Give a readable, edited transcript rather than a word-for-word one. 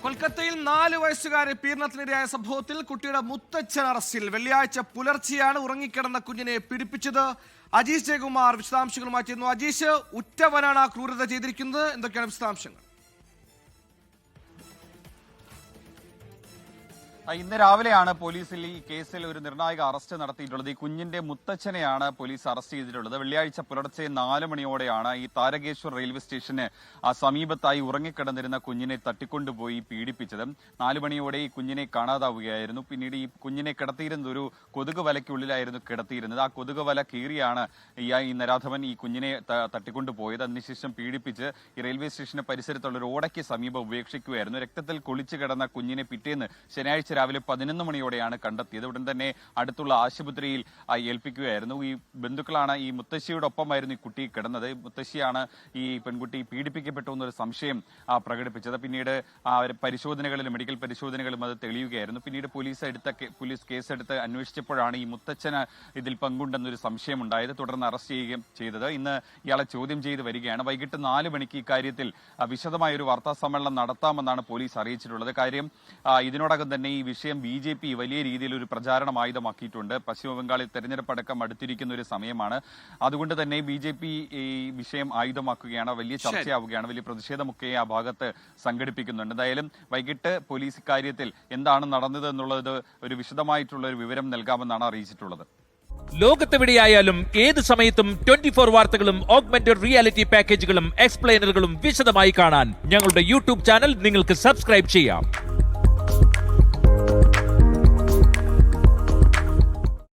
കൊൽക്കത്തയിൽ 4 വയസ്സുകാരെ പീഡനത്തിനിരയായ സംഭവത്തിൽ കുട്ടിയുടെ മുത്തച്ഛൻ അറസ്റ്റിൽ. വെള്ളിയാഴ്ച പുലർച്ചെയാണ് ഉറങ്ങിക്കിടന്ന കുഞ്ഞിനെ പീഡിപ്പിച്ചത്. അജീഷ് ജയകുമാർ വിശദാംശങ്ങളുമായി ചേരുന്നു. അജീഷ്, ഉറ്റവനാണ് ആ ക്രൂരത ചെയ്തിരിക്കുന്നത്, എന്തൊക്കെയാണ് വിശദാംശങ്ങൾ? ഇന്ന് രാവിലെയാണ് പോലീസിൽ ഈ കേസിൽ ഒരു നിർണായക അറസ്റ്റ് നടത്തിയിട്ടുള്ളത്. ഈ കുഞ്ഞിന്റെ മുത്തച്ഛനെയാണ് പോലീസ് അറസ്റ്റ് ചെയ്തിട്ടുള്ളത്. വെള്ളിയാഴ്ച പുലർച്ചെ 4 മണിയോടെയാണ് ഈ താരകേശ്വർ റെയിൽവേ സ്റ്റേഷന് സമീപത്തായി ഉറങ്ങിക്കിടന്നിരുന്ന കുഞ്ഞിനെ തട്ടിക്കൊണ്ടുപോയി പീഡിപ്പിച്ചത്. 4 മണിയോടെ ഈ കുഞ്ഞിനെ കാണാതാവുകയായിരുന്നു. പിന്നീട് ഈ കുഞ്ഞിനെ കിടത്തിയിരുന്നത് ഒരു കൊതുക് വലയ്ക്കുള്ളിലായിരുന്നു കിടത്തിയിരുന്നത്. ആ കൊതുക് വല കീറിയാണ് ഈ നരാധവൻ ഈ കുഞ്ഞിനെ തട്ടിക്കൊണ്ടുപോയത്. അതിനുശേഷം പീഡിപ്പിച്ച് ഈ റെയിൽവേ സ്റ്റേഷന് പരിസരത്തുള്ള ഒരു ഓടയ്ക്ക് സമീപം ഉപേക്ഷിക്കുകയായിരുന്നു. രക്തത്തിൽ കുളിച്ചു കിടന്ന കുഞ്ഞിനെ പിറ്റേന്ന് ശനിയാഴ്ച രാവിലെ 11 മണിയോടെയാണ് കണ്ടെത്തിയത്. ഉടൻ തന്നെ അടുത്തുള്ള ആശുപത്രിയിൽ ഏൽപ്പിക്കുകയായിരുന്നു. ഈ ബന്ധുക്കളാണ് ഈ മുത്തശ്ശിയോടൊപ്പമായിരുന്നു ഈ കുട്ടി കിടന്നത്. മുത്തശ്ശിയാണ് ഈ പെൺകുട്ടി പീഡിപ്പിക്കപ്പെട്ടു എന്നൊരു സംശയം പ്രകടിപ്പിച്ചത്. പിന്നീട് പരിശോധനകളിലും മെഡിക്കൽ പരിശോധനകളും അത് തെളിയുകയായിരുന്നു. പിന്നീട് പോലീസ് കേസെടുത്ത് അന്വേഷിച്ചപ്പോഴാണ് ഈ മുത്തച്ഛന് ഇതിൽ പങ്കുണ്ടെന്നൊരു സംശയം ഉണ്ടായത്. തുടർന്ന് അറസ്റ്റ് ചെയ്യുകയും ചെയ്തത്. ഇന്ന് ഇയാളെ ചോദ്യം ചെയ്ത് വരികയാണ്. വൈകിട്ട് 4 മണിക്ക് ഇക്കാര്യത്തിൽ വിശദമായ ഒരു വാർത്താ സമ്മേളനം നടത്താമെന്നാണ് പോലീസ് അറിയിച്ചിട്ടുള്ളത്. കാര്യം ഇതിനോടകം തന്നെ ഈ വിഷയം BJP വലിയ രീതിയിൽ ഒരു പ്രചാരണം ആയുധമാക്കിയിട്ടുണ്ട്. പശ്ചിമ ബംഗാളിൽ തെരഞ്ഞെടുപ്പ് അടക്കം അടുത്തിരിക്കുന്ന ഒരു സമയമാണ്. അതുകൊണ്ട് തന്നെ BJP ഈ വിഷയം ആയുധമാക്കുകയാണ്. വലിയ ചർച്ചയാവുകയാണ്. വലിയ പ്രതിഷേധമൊക്കെ ആ ഭാഗത്ത് സംഘടിപ്പിക്കുന്നുണ്ട്. എന്തായാലും വൈകിട്ട് പോലീസ് ഇക്കാര്യത്തിൽ എന്താണ് നടന്നത് എന്നുള്ളത് ഒരു വിശദമായിട്ടുള്ള ഒരു വിവരം നൽകാമെന്നാണ് അറിയിച്ചിട്ടുള്ളത്. ലോകത്തെവിടെയായാലും ഏത് സമയത്തും 24 വാർത്തകളും ഓഗ്മെന്റഡ് റിയാലിറ്റി പാക്കേജുകളും എക്സ്പ്ലെയിനറുകളും വിശദമായി കാണാൻ ഞങ്ങളുടെ YouTube ചാനൽ നിങ്ങൾക്ക് സബ്സ്ക്രൈബ് ചെയ്യാം.